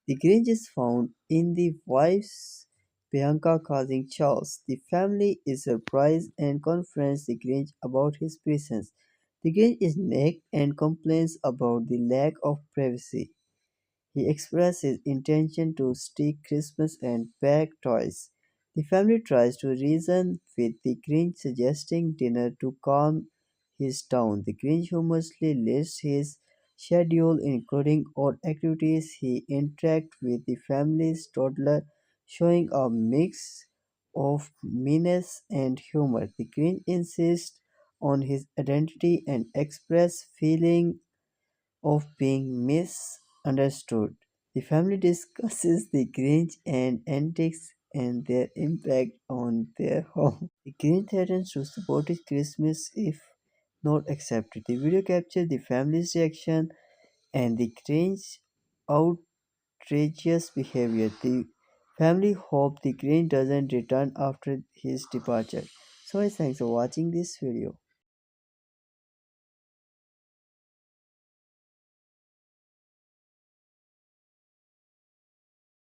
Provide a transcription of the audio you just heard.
The Grinch is found in the wife's Bianca causing chaos. The family is surprised and confronts the Grinch about his presence. The Grinch is nagged and complains about the lack of privacy. He expresses intention to steal Christmas and pack toys. The family tries to reason with the Grinch, suggesting dinner to calm his down. The Grinch humorously lists his schedule, including odd activities. He interacts with the family's toddler, showing a mix of meanness and humor. The Grinch insists on his identity and expresses feeling of being misunderstood. The family discusses the Grinch and antics and their impact on their home. The Grinch threatens to support his Christmas if not accepted. The video captures the family's reaction and the Grinch's outrageous behavior. The family hope the Grinch doesn't return after his departure. So, guys, thanks for watching this video.